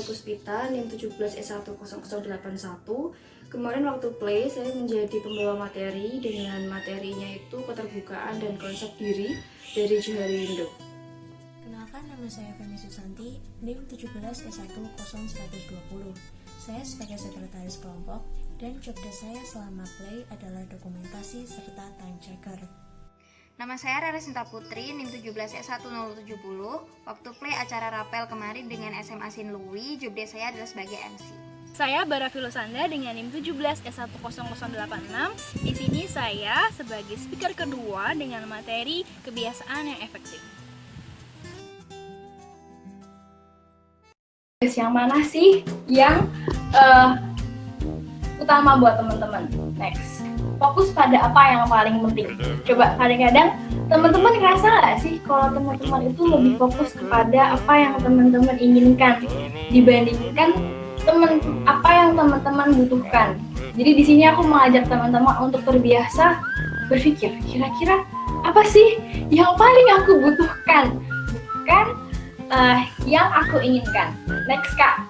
Puspita, NIM 17S10081. Kemarin waktu play saya menjadi pembawa materi dengan materinya itu keterbukaan dan konsep diri dari Johari Indo. Kenalkan, nama saya Femi Susanti, NIM 17S10120. Saya sebagai sekretaris kelompok dan job desk saya selama play adalah dokumentasi serta time checker. Nama saya Rara Sinta Putri, NIM 17S10070. Waktu play acara rapel kemarin dengan SMA Sinlui, job desk saya adalah sebagai MC. Saya Bara Filusanda dengan NIM 17S10086. Di sini saya sebagai speaker kedua dengan materi kebiasaan yang efektif. Yang mana sih yang utama buat teman-teman? Next, fokus pada apa yang paling penting. Coba kadang-kadang teman-teman ngerasa nggak sih kalau teman-teman itu lebih fokus kepada apa yang teman-teman inginkan dibandingkan apa yang teman-teman butuhkan. Jadi di sini aku mengajak teman-teman untuk terbiasa berpikir, kira-kira apa sih yang paling aku butuhkan, bukan yang aku inginkan. Next Kak,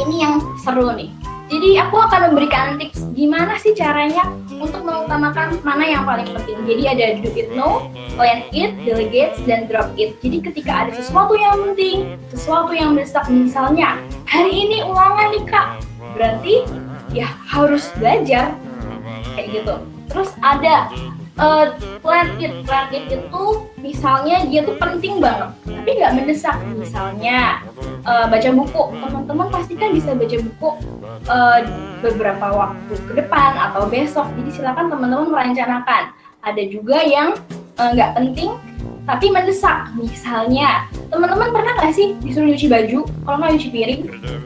ini yang seru nih. Jadi aku akan memberikan tips gimana sih caranya untuk mengutamakan mana yang paling penting. Jadi ada do it now, plan it, delegate, dan drop it. Jadi ketika ada sesuatu yang penting, sesuatu yang mendesak, misalnya hari ini ulangan nih Kak, berarti ya harus belajar kayak gitu. Terus ada plan it itu misalnya dia tuh penting banget tapi nggak mendesak. Misalnya baca buku, teman-teman pasti kan bisa baca buku beberapa waktu ke depan atau besok, jadi silakan teman-teman merencanakan. Ada juga yang nggak penting tapi mendesak. Misalnya teman-teman pernah nggak sih disuruh nyuci baju, kalau nggak nyuci piring,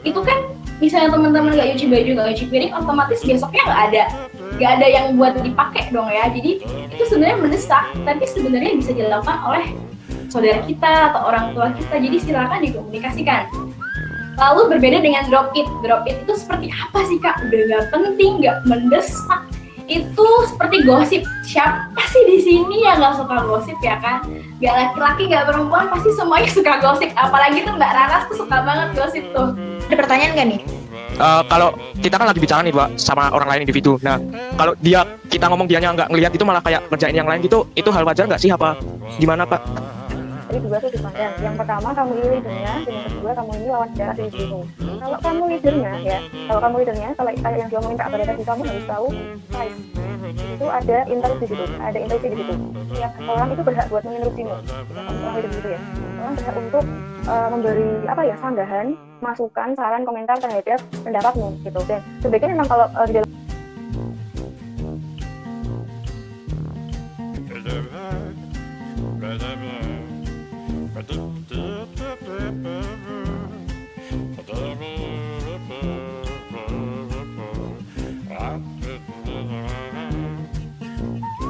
itu kan misalnya teman-teman nggak nyuci baju, nggak nyuci piring, otomatis besoknya nggak ada yang buat dipakai dong ya. Jadi itu sebenarnya mendesak, tapi sebenarnya bisa dilakukan oleh saudara kita atau orang tua kita. Jadi silakan dikomunikasikan. Lalu berbeda dengan drop it. Drop it itu seperti apa sih Kak? Udah nggak penting, nggak mendesak. Itu seperti gosip. Siapa sih di sini yang nggak suka gosip ya kan? Nggak laki-laki, nggak perempuan, pasti semuanya suka gosip. Apalagi tuh Mbak Raras tuh suka banget gosip tuh. Ada pertanyaan nggak nih? Kalau kita kan lagi bicara nih Pak sama orang lain individu. Nah, kalau kita ngomong dianya nggak ngelihat itu malah kayak ngerjain yang lain gitu, itu hal wajar nggak sih apa gimana Pak? Jadi dua sudut pandang. Yang pertama kamu ini leadernya, dan yang kedua kamu ini lawan sejarah di situ. Kalau kamu leadernya kalau yang diomongin Kak Bara tadi, kamu harus tahu size. Itu ada interest di situ, ada intuisi di situ. Ya, orang itu berhak buat menginterupsimu. Orang leader gitu ya. Orang berhak untuk memberi sanggahan, masukan, saran, komentar terhadap pendapatmu gitu. Dan sebaiknya memang kalau di dalam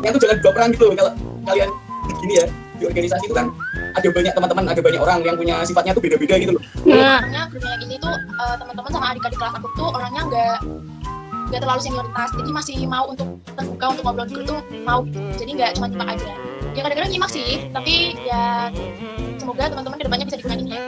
itu jangan baperan gitu. Kalau kalian gini ya, di organisasi itu kan ada banyak teman-teman, ada banyak orang yang punya sifatnya tuh beda-beda gitu loh. Karena grupnya ini tuh teman-teman sama adik-adik kelas aku tuh orangnya nggak terlalu senioritas, jadi masih mau untuk terbuka untuk ngobrol di grup tuh mau gitu. Jadi nggak cuma nyimak aja. Ya kadang-kadang nyimak sih, tapi ya semoga teman-teman kedepannya bisa digunain ya.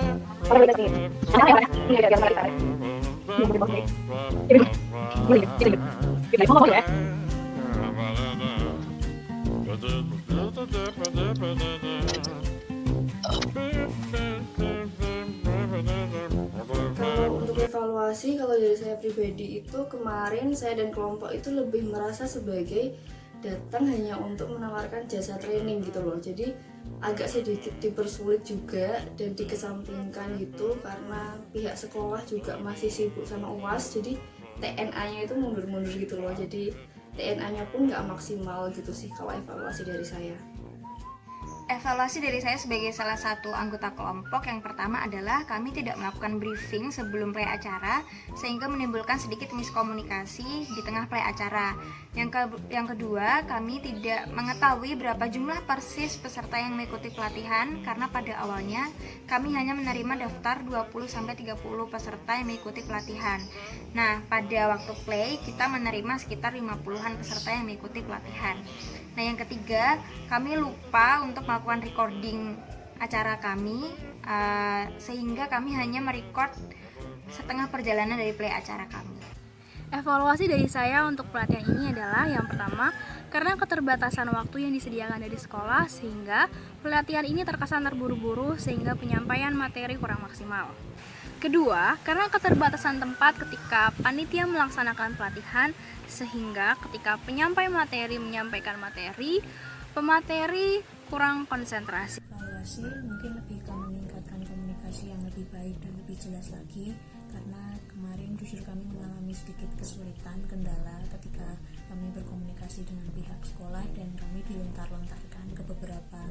Kalau untuk evaluasi, kalau dari saya pribadi itu kemarin saya dan kelompok itu lebih merasa sebagai datang hanya untuk menawarkan jasa training gitu loh. Jadi agak sedikit dipersulit juga dan dikesampingkan gitu karena pihak sekolah juga masih sibuk sama UAS. Jadi TNA-nya itu mundur-mundur gitu loh. Jadi TNA-nya pun nggak maksimal gitu sih kalau evaluasi dari saya. Evaluasi dari saya sebagai salah satu anggota kelompok, yang pertama adalah kami tidak melakukan briefing sebelum play acara sehingga menimbulkan sedikit miskomunikasi di tengah play acara. Yang kedua, kami tidak mengetahui berapa jumlah persis peserta yang mengikuti pelatihan karena pada awalnya kami hanya menerima daftar 20-30 peserta yang mengikuti pelatihan. Nah, pada waktu play kita menerima sekitar 50-an peserta yang mengikuti pelatihan. Nah, yang ketiga, kami lupa untuk melakukan recording acara kami, sehingga kami hanya merecord setengah perjalanan dari play acara kami. Evaluasi dari saya untuk pelatihan ini adalah yang pertama, karena keterbatasan waktu yang disediakan dari sekolah sehingga pelatihan ini terkesan terburu-buru sehingga penyampaian materi kurang maksimal. Kedua, karena keterbatasan tempat ketika panitia melaksanakan pelatihan sehingga ketika penyampai materi menyampaikan materi, pemateri kurang konsentrasi. Evaluasi mungkin lebih ke meningkatkan komunikasi yang lebih baik dan lebih jelas lagi, karena kemarin jujur kami mengalami sedikit kesulitan kendala ketika kami berkomunikasi dengan pihak sekolah dan kami dilontar-lontarkan ke beberapa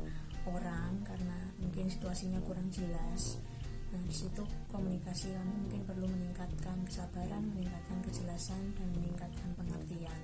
orang karena mungkin situasinya kurang jelas. Nah, di situ komunikasi kami mungkin perlu meningkatkan kesabaran, meningkatkan kejelasan, dan meningkatkan pengertian.